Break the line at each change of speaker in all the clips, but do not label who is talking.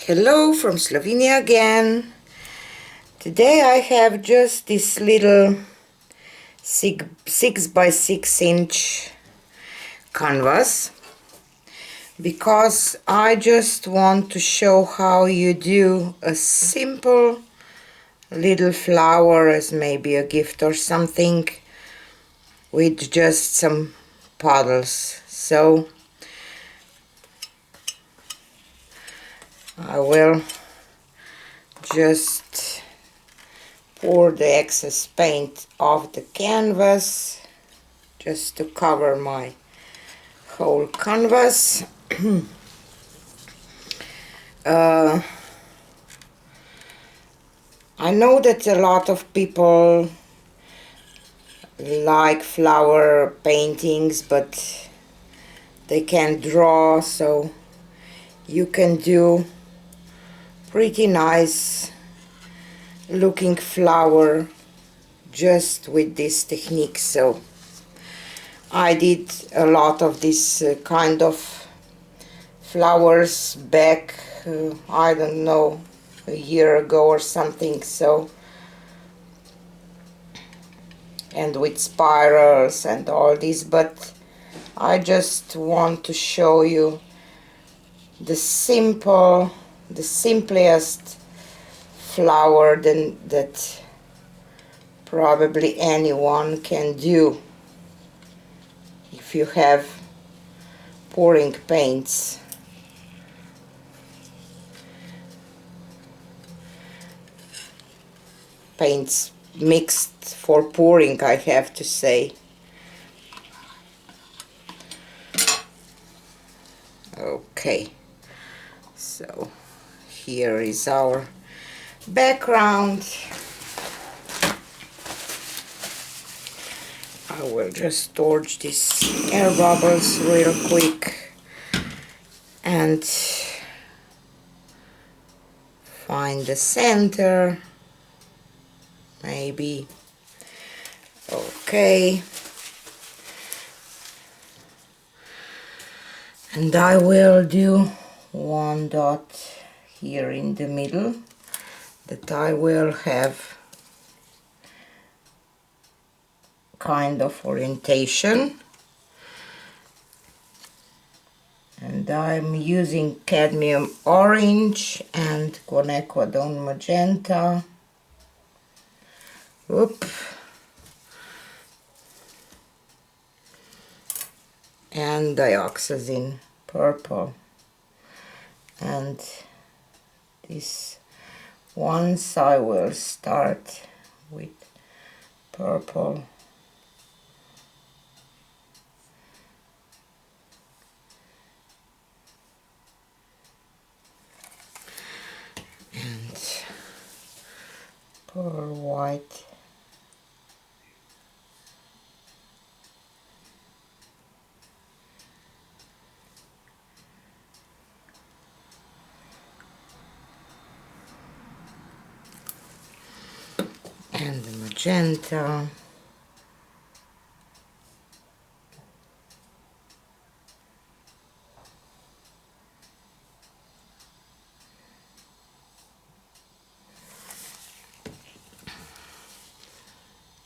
Hello from Slovenia again. Today I have just this little 6 by 6 inch canvas because I just want to show how you do a simple little flower as maybe a gift or something with just some puddles. So I will just pour the excess paint off the canvas just to cover my whole canvas. I know that a lot of people like flower paintings, but they can't draw, so you can do pretty nice looking flower just with this technique. So I did a lot of this kind of flowers back I don't know, a year ago or something. So, and with spirals and all this, but I just want to show you the simplest flower that probably anyone can do if you have pouring paints. Paints mixed for pouring, I have to say. Okay, so here is our background. I will just torch these air bubbles real quick and find the center, maybe. Okay, and I will do one dot here in the middle that I will have kind of orientation, and I'm using cadmium orange and quinacridone magenta. Oop. And dioxazine purple, and this once I will start with purple. And pearl white. And the magenta.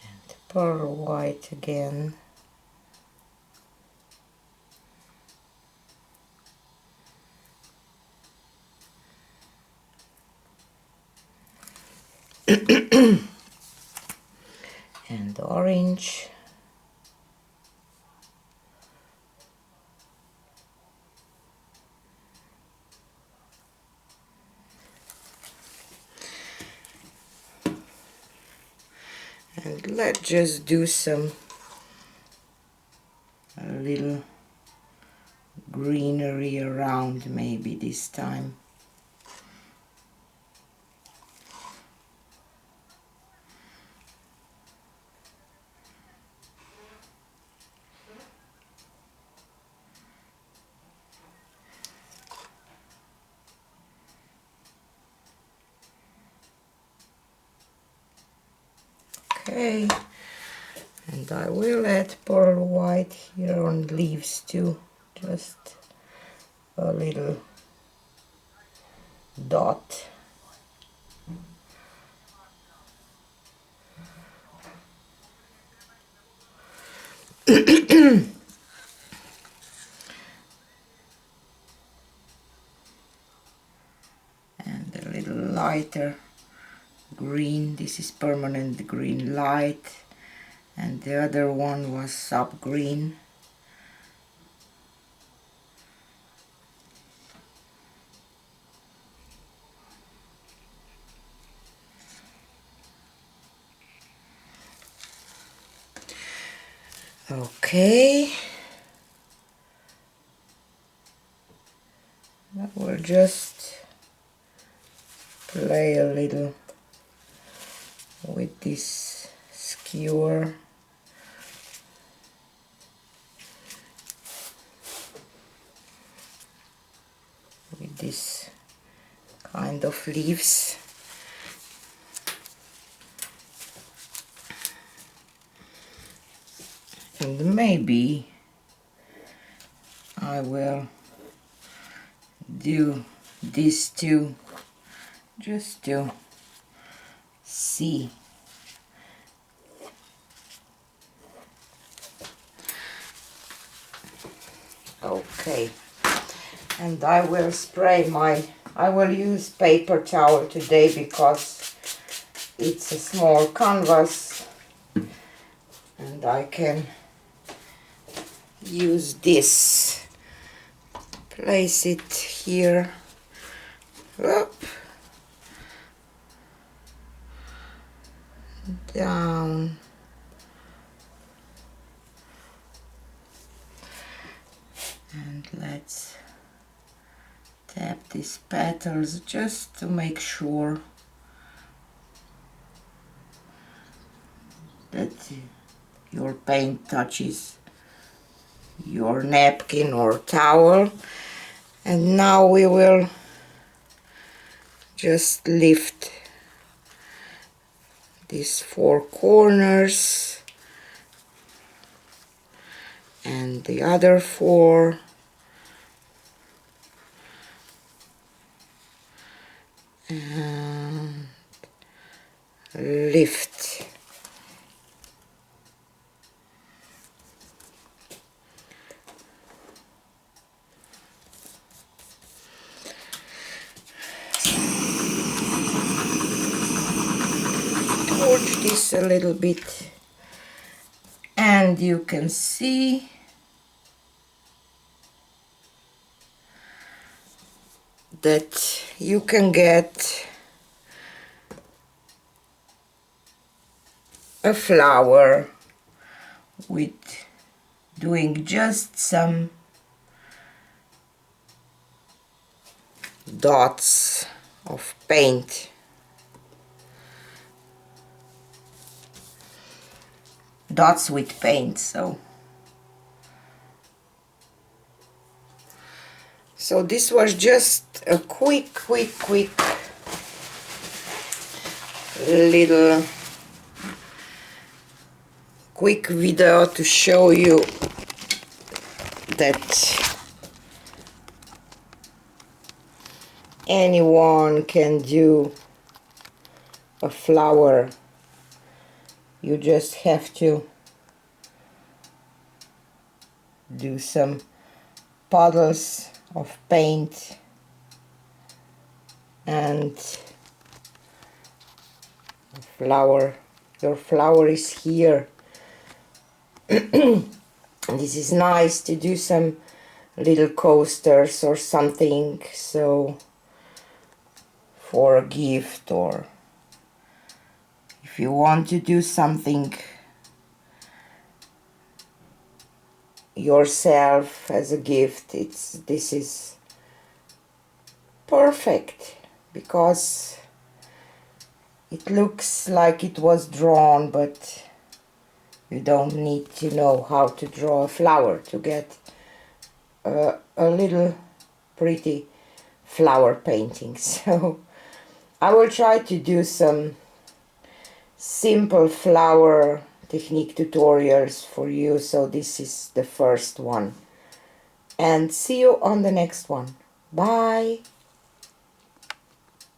And pearl white again. And orange. And let's just do a little greenery around maybe this time. Okay, and I will add pearl white here on leaves too, just a little dot. And a little lighter green. This is permanent green light, and the other one was sub green. Okay, I will just play a little with this skewer. With this kind of leaves. And maybe I will do this too, just to see. Okay, and I will spray I will use paper towel today because it's a small canvas and I can use this. Place it here. Up, down, and let's tap these petals just to make sure that your paint touches your napkin or towel. And now we will just lift these four corners and the other four, and lift. Torch this a little bit, and you can see that you can get a flower with doing just some dots of paint. Dots with paint, so this was just a quick little quick video to show you that anyone can do a flower. You just have to do some puddles of paint and flower. Your flower is here. This is nice to do some little coasters or something, so for a gift, or if you want to do something yourself as a gift, this is perfect because it looks like it was drawn, but you don't need to know how to draw a flower to get a little pretty flower painting. So I will try to do some simple flower technique tutorials for you. So this is the first one, and see you on the next one. Bye.